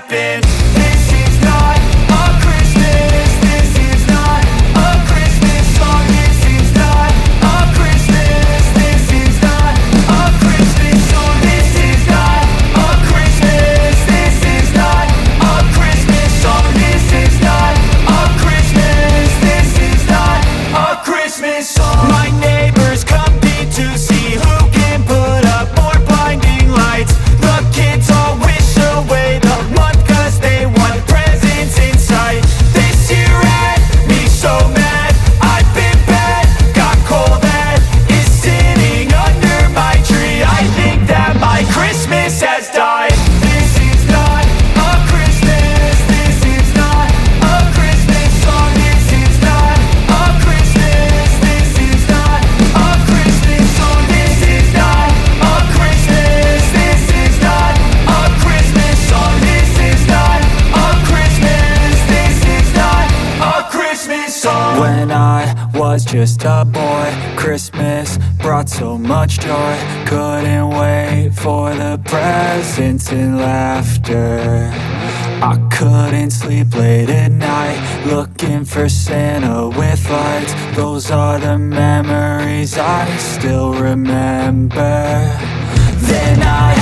happen. This is not a Christmas. This is not a Christmas song. This is not a Christmas. This is not a Christmas song. This is not a Christmas. This is not a Christmas song. This is not a Christmas. This is not a Christmas song. My neighbors compete to see who can put up more blinding lights. The kids all wish away the month 'cause they want presents in sight. This year had me so mad, I've been bad, got coal that is sitting under my tree. I think that my Christmas has died. This is not a Christmas. This is not a Christmas song. This is not a Christmas. This is not a Christmas song. This is not a Christmas. This is not a Christmas song. This is not a Christmas. This is not a Christmas song. When I was just a boy, Christmas brought so much joy. Couldn't wait for the presents and laughter. I couldn't sleep late at night, looking for Santa with lights. Those are the memories I still remember. Then I